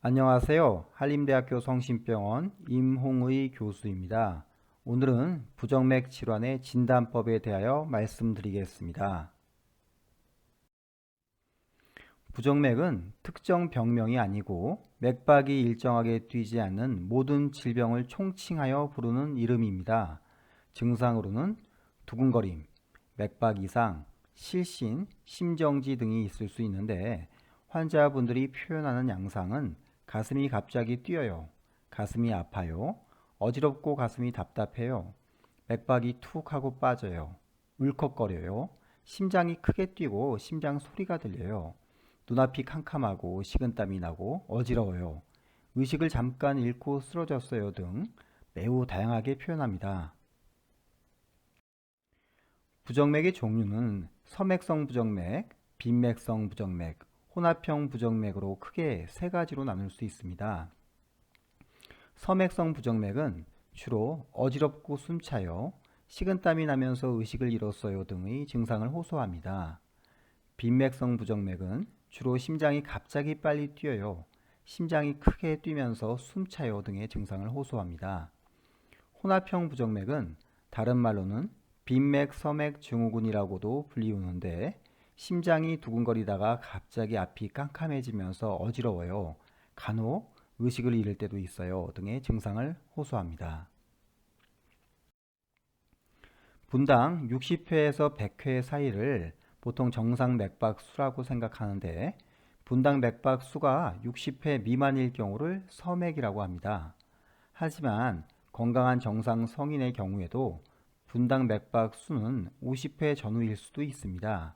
안녕하세요. 한림대학교 성심병원 임홍의 교수입니다. 오늘은 부정맥 질환의 진단법에 대하여 말씀드리겠습니다. 부정맥은 특정 병명이 아니고 맥박이 일정하게 뛰지 않는 모든 질병을 총칭하여 부르는 이름입니다. 증상으로는 두근거림, 맥박 이상, 실신, 심정지 등이 있을 수 있는데 환자분들이 표현하는 양상은 가슴이 갑자기 뛰어요, 가슴이 아파요, 어지럽고 가슴이 답답해요, 맥박이 툭 하고 빠져요, 울컥거려요, 심장이 크게 뛰고 심장 소리가 들려요, 눈앞이 캄캄하고 식은땀이 나고 어지러워요, 의식을 잠깐 잃고 쓰러졌어요 등 매우 다양하게 표현합니다. 부정맥의 종류는 서맥성 부정맥, 빈맥성 부정맥, 혼합형 부정맥으로 크게 세 가지로 나눌 수 있습니다. 서맥성 부정맥은 주로 어지럽고 숨차요, 식은땀이 나면서 의식을 잃었어요 등의 증상을 호소합니다. 빈맥성 부정맥은 주로 심장이 갑자기 빨리 뛰어요, 심장이 크게 뛰면서 숨차요 등의 증상을 호소합니다. 혼합형 부정맥은 다른 말로는 빈맥 서맥 증후군이라고도 불리우는데 심장이 두근거리다가 갑자기 앞이 깜깜해지면서 어지러워요, 간혹 의식을 잃을 때도 있어요 등의 증상을 호소합니다. 분당 60회에서 100회 사이를 보통 정상 맥박 수라고 생각하는데 분당 맥박 수가 60회 미만일 경우를 서맥이라고 합니다. 하지만 건강한 정상 성인의 경우에도 분당 맥박 수는 50회 전후일 수도 있습니다.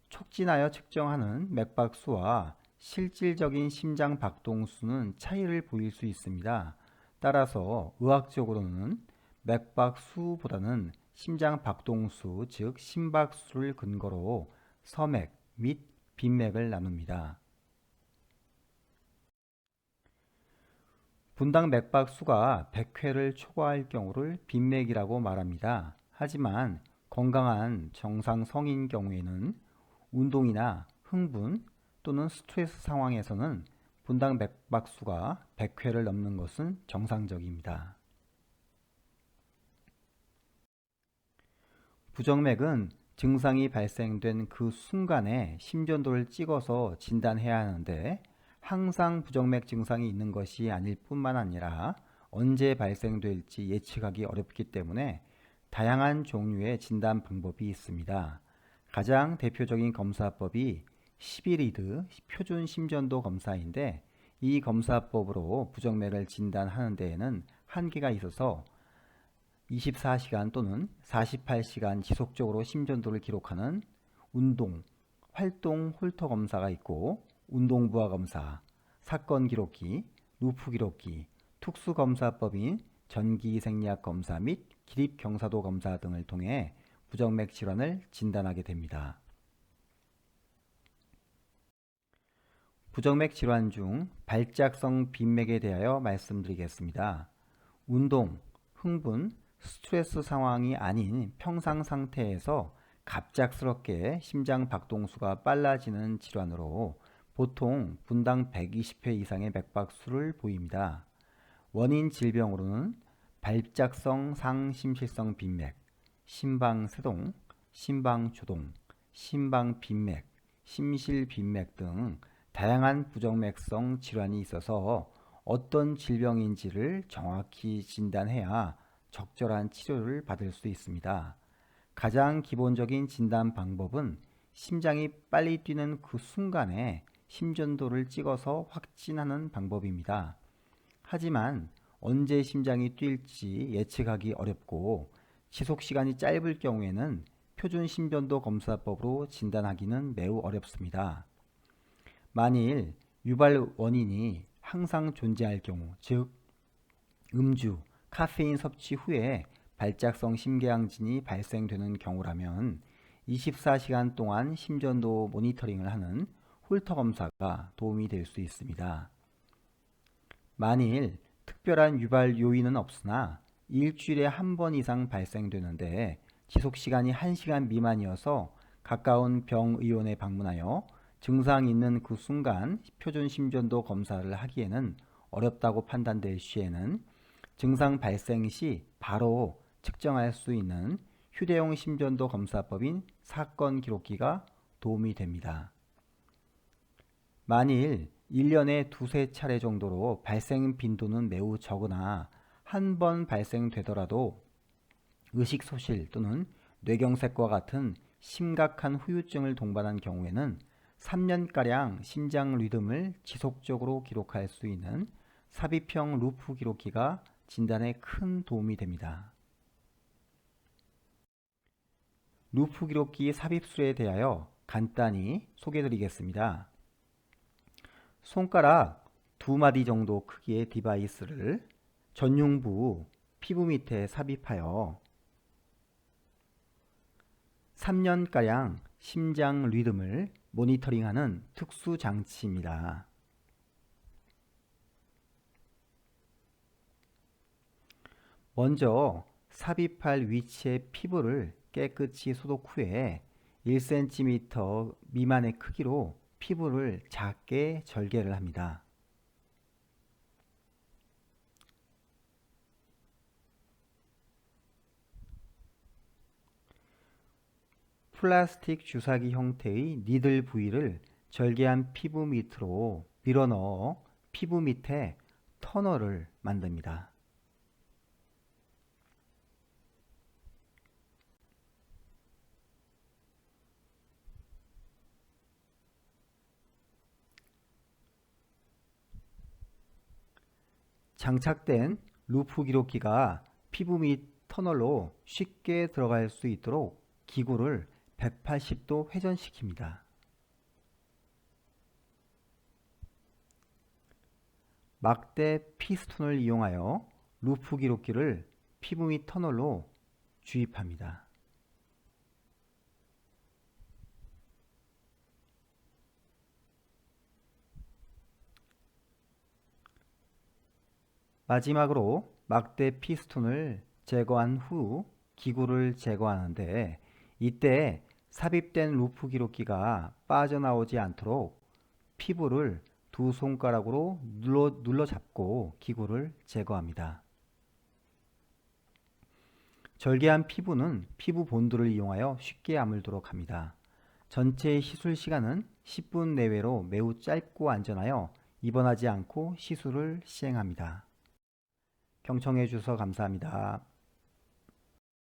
촉진하여 측정하는 맥박 수와 실질적인 심장 박동 수는 차이를 보일 수 있습니다. 따라서 의학적으로는 맥박 수보다는 심장 박동 수, 즉 심박수를 근거로 서맥 및 빈맥을 나눕니다. 분당 맥박 수가 100회를 초과할 경우를 빈맥이라고 말합니다. 하지만 건강한 정상 성인 경우에는 운동이나 흥분 또는 스트레스 상황에서는 분당 맥박 수가 100회를 넘는 것은 정상적입니다. 부정맥은 증상이 발생된 그 순간에 심전도를 찍어서 진단해야 하는데 항상 부정맥 증상이 있는 것이 아닐 뿐만 아니라 언제 발생될지 예측하기 어렵기 때문에 다양한 종류의 진단 방법이 있습니다. 가장 대표적인 검사법이 11리드 표준 심전도 검사인데 이 검사법으로 부정맥을 진단하는 데에는 한계가 있어서 24시간 또는 48시간 지속적으로 심전도를 기록하는 운동, 활동 홀터 검사가 있고 운동부하 검사, 사건 기록기, 루프 기록기, 특수검사법인 전기생리학 검사 및 기립경사도 검사 등을 통해 부정맥 질환을 진단하게 됩니다. 부정맥 질환 중 발작성 빈맥에 대하여 말씀드리겠습니다. 운동, 흥분, 스트레스 상황이 아닌 평상 상태에서 갑작스럽게 심장 박동수가 빨라지는 질환으로 보통 분당 120회 이상의 맥박수를 보입니다. 원인 질병으로는 발작성 상심실성 빈맥, 심방세동, 심방조동, 심방빈맥, 심실빈맥 등 다양한 부정맥성 질환이 있어서 어떤 질병인지를 정확히 진단해야 적절한 치료를 받을 수 있습니다. 가장 기본적인 진단 방법은 심장이 빨리 뛰는 그 순간에 심전도를 찍어서 확진하는 방법입니다. 하지만 언제 심장이 뛸지 예측하기 어렵고 지속시간이 짧을 경우에는 표준 심전도 검사법으로 진단하기는 매우 어렵습니다. 만일 유발 원인이 항상 존재할 경우, 즉 음주, 카페인 섭취 후에 발작성 심계항진이 발생되는 경우라면 24시간 동안 심전도 모니터링을 하는 홀터 검사가 도움이 될 수 있습니다. 만일 특별한 유발 요인은 없으나 일주일에 한 번 이상 발생되는데 지속시간이 1시간 미만이어서 가까운 병의원에 방문하여 증상이 있는 그 순간 표준 심전도 검사를 하기에는 어렵다고 판단될 시에는 증상 발생 시 바로 측정할 수 있는 휴대용 심전도 검사법인 사건 기록기가 도움이 됩니다. 만일 1년에 두세 차례 정도로 발생 빈도는 매우 적으나 한 번 발생되더라도 의식소실 또는 뇌경색과 같은 심각한 후유증을 동반한 경우에는 3년가량 심장 리듬을 지속적으로 기록할 수 있는 삽입형 루프 기록기가 진단에 큰 도움이 됩니다. 루프 기록기 삽입술에 대하여 간단히 소개해 드리겠습니다. 손가락 2마디 정도 크기의 디바이스를 전흉부 피부 밑에 삽입하여 3년가량 심장 리듬을 모니터링하는 특수 장치입니다. 먼저 삽입할 위치의 피부를 깨끗이 소독 후에 1cm 미만의 크기로 피부를 작게 절개를 합니다. 플라스틱 주사기 형태의 니들 부위를 절개한 피부 밑으로 밀어넣어 피부 밑에 터널을 만듭니다. 장착된 루프 기록기가 피부 밑 터널로 쉽게 들어갈 수 있도록 기구를 180도 회전시킵니다. 막대 피스톤을 이용하여 루프 기록기를 피부 밑 터널로 주입합니다. 마지막으로 막대 피스톤을 제거한 후 기구를 제거하는데 이때 삽입된 루프 기록기가 빠져나오지 않도록 피부를 두 손가락으로 눌러 잡고 기구를 제거합니다. 절개한 피부는 피부 본드를 이용하여 쉽게 아물도록 합니다. 전체 시술 시간은 10분 내외로 매우 짧고 안전하여 입원하지 않고 시술을 시행합니다. 경청해 주셔서 감사합니다.